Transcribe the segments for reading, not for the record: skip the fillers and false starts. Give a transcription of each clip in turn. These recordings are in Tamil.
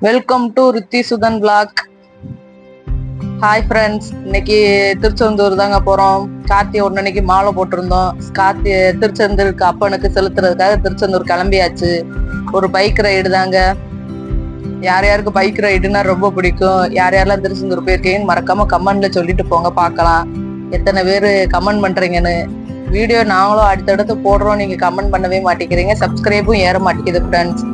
Welcome to Rithi Sudhan vlog. Hi friends, இன்னைக்கு திருச்செந்தூர் தாங்க போறோம். கார்த்திகை ஒன்னன்னைக்கு மாலை போட்டிருந்தோம். திருச்செந்தூருக்கு அப்பனுக்கு செலுத்துறதுக்காக திருச்செந்தூர் கிளம்பியாச்சு. ஒரு பைக் ரைடு தாங்க. யார் யாருக்கு பைக் ரைடுன்னா ரொம்ப பிடிக்கும், யார் யாரெல்லாம் திருச்செந்தூர் போயிருக்கீங்கன்னு மறக்காம கமெண்ட்ல சொல்லிட்டு போங்க, பார்க்கலாம் எத்தனை பேர் கமெண்ட் பண்றீங்கன்னு. வீடியோ நாங்களும் அடுத்தடுத்து போடுறோம், நீங்க கமெண்ட் பண்ணவே மாட்டேங்கிறீங்க, சப்ஸ்கிரைபும் ஏற மாட்டேங்குது ஃப்ரெண்ட்ஸ்.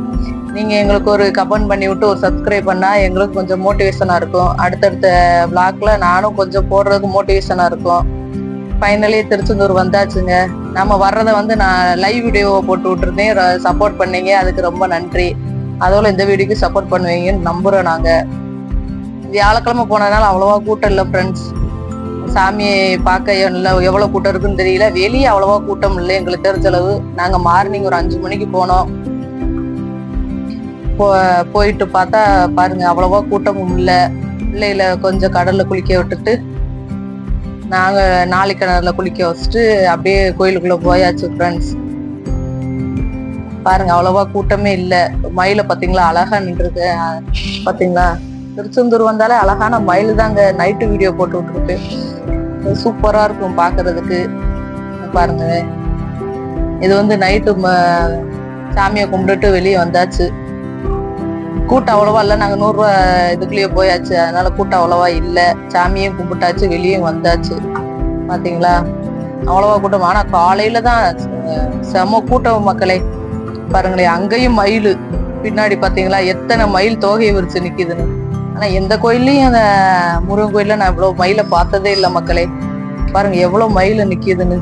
நீங்க எங்களுக்கு ஒரு கமெண்ட் பண்ணி விட்டு ஒரு சப்ஸ்கிரைப் பண்ணா எங்களுக்கு கொஞ்சம் மோட்டிவேஷனா இருக்கும். அடுத்தடுத்த விளாக்ல நானும் கொஞ்சம் போடுறதுக்கு மோட்டிவேஷனா இருக்கும். ஃபைனலி திருச்செந்தூர் வந்தாச்சுங்க. நம்ம வர்றதை நான் லைவ் வீடியோவை போட்டு விட்டுருந்தேன், சப்போர்ட் பண்ணீங்க, அதுக்கு ரொம்ப நன்றி. அதோட இந்த வீடியோக்கு சப்போர்ட் பண்ணுவீங்கன்னு நம்புறோம். நாங்க வியாழக்கிழமை போனதுனால அவ்வளவா கூட்டம் இல்லை ஃப்ரெண்ட்ஸ். சாமியை பார்க்க எவ்வளவு கூட்டம் இருக்குன்னு தெரியல. வெளியே அவ்வளவா கூட்டம் இல்லை எங்களுக்கு தெரிஞ்சளவு. நாங்க மார்னிங் ஒரு 5 மணிக்கு போனோம். போயிட்டு பார்த்தா பாருங்க, அவ்வளவா கூட்டமும் இல்லை. பிள்ளைகளை கொஞ்சம் கடல்ல குளிக்க விட்டுட்டு நாங்க நாளை கிணறுல குளிக்க வச்சுட்டு அப்படியே கோயிலுக்குள்ள போயாச்சு ஃப்ரெண்ட்ஸ். பாருங்க, அவ்வளவா கூட்டமே இல்லை. மயில பாத்தீங்களா, அழகா நின்றுருக்கு பாத்தீங்களா. திருச்செந்தூர் வந்தாலே அழகான மயில் தாங்க. நைட்டு வீடியோ போட்டு விட்டுருக்கு, சூப்பரா இருக்கும் பாக்குறதுக்கு. பாருங்க, இது நைட்டு சாமியை கும்பிட்டுட்டு வெளியே வந்தாச்சு. கூட்டம் அவ்வளவா இல்லை. நாங்க 100 ரூபா இதுக்குள்ளேயே போயாச்சு, அதனால கூட்டம் அவ்வளவா இல்லை. சாமியும் கும்பிட்டாச்சு, வெளியும் வந்தாச்சு. பாத்தீங்களா, அவ்வளவா கூட்டம். ஆனா காலையில தான் செம கூட்டம் மக்களே. பாருங்களேன், அங்கேயும் மயில் பின்னாடி பாத்தீங்களா, எத்தனை மயில் தோகையை விரிச்சு நிக்குதுன்னு. ஆனா எந்த கோயில்லையும் அந்த முருகன் கோயில்ல நான் இவ்வளவு மயிலை பார்த்ததே இல்லை மக்களே. பாருங்க எவ்வளவு மயில் நிக்குதுன்னு.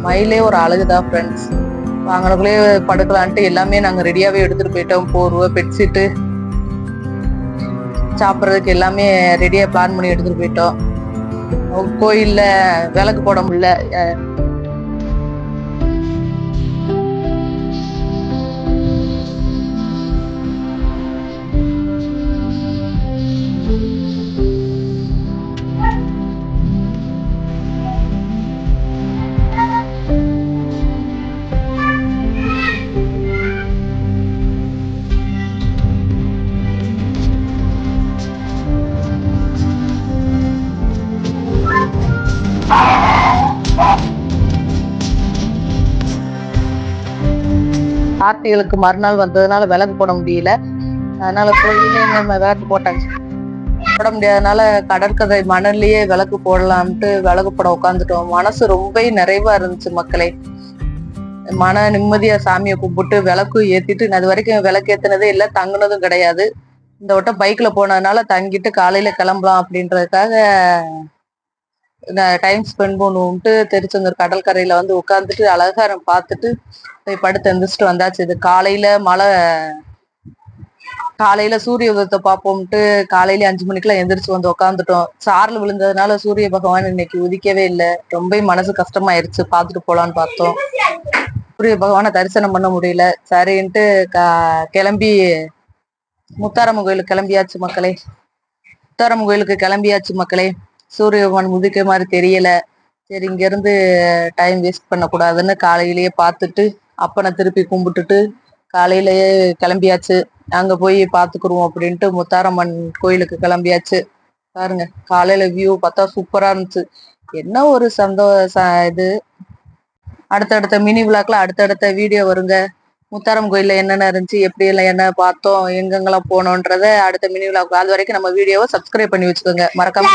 மயிலே ஒரு அழகுதான் ஃப்ரெண்ட்ஸ். வாங்கினக்குள்ளேயே படுக்கலான்ட்டு எல்லாமே நாங்க ரெடியாவே எடுத்துட்டு போயிட்டோம். போர்வை, பெட்ஷீட்டு, சாப்பிட்றதுக்கு எல்லாமே ரெடியா பிளான் பண்ணி எடுத்துட்டு போயிட்டோம். கோயில்ல விளக்கு போட முடியல. கார்த்திகளுக்கு மறுநாள் வந்ததுனால விளக்கு போட முடியல. அதனால கோயிலே நம்ம விளக்கு போட்டாங்க. போட முடியாதனால கடற்கரை மணல்லையே விளக்கு போடலாம்ட்டு விளக்கு போட உட்காந்துட்டோம். மனசு ரொம்ப நிறைவா இருந்துச்சு மக்களே. மன நிம்மதியா சாமியை கும்பிட்டு விளக்கு ஏத்திட்டு, அது வரைக்கும் விளக்கு ஏத்தினதே இல்லை, தங்குனதும் கிடையாது. இந்த வட்டம் பைக்ல போனதுனால தங்கிட்டு காலையில கிளம்பலாம் அப்படின்றதுக்காக டைம் ஸ்பெண்ட் பண்ணுவோம்ட்டு திருச்செந்தூர் கடற்கரையில உட்காந்துட்டு அழகா பார்த்துட்டு போய் படுத்து எந்திரிச்சிட்டு வந்தாச்சு. இது காலையில சூரிய உதயத்தை பார்ப்போம்ட்டு காலையில 5 மணிக்கெல்லாம் எந்திரிச்சு உட்காந்துட்டோம். சாரல் விழுந்ததுனால சூரிய பகவான் இன்னைக்கு உதிக்கவே இல்லை. ரொம்ப மனசு கஷ்டமாயிருச்சு. பார்த்துட்டு போலான்னு பார்த்தோம், சூரிய பகவானை தரிசனம் பண்ண முடியல. சரின்ட்டு கிளம்பி முத்தாரம்மன் கோயிலுக்கு கிளம்பியாச்சு மக்களே. முத்தாரம்மன் கோயிலுக்கு கிளம்பியாச்சு மக்களே. சூரிய பகவான் உதிக்க மாதிரி தெரியல. சரி, இங்க இருந்து டைம் வேஸ்ட் பண்ணக்கூடாதுன்னு காலையிலேயே பார்த்துட்டு அப்பனை திருப்பி கும்பிட்டுட்டு காலையிலேயே கிளம்பியாச்சு. அங்க போய் பார்த்துக்குருவோம் அப்படின்ட்டு முத்தாரம்மன் கோயிலுக்கு கிளம்பியாச்சு. பாருங்க, காலையில வியூ பார்த்தா சூப்பரா இருந்துச்சு. என்ன ஒரு இது. அடுத்தடுத்த மினி விளாக்ல அடுத்தடுத்த வீடியோ வருங்க. முத்தாரம் கோயில்ல என்னென்ன இருந்துச்சு, எப்படி எல்லாம் என்ன பார்த்தோம், எங்கெங்கெல்லாம் போனோன்றத அடுத்த மினி விளாக். அது வரைக்கும் நம்ம வீடியோவை சப்ஸ்கிரைப் பண்ணி வச்சுக்கோங்க, மறக்காம.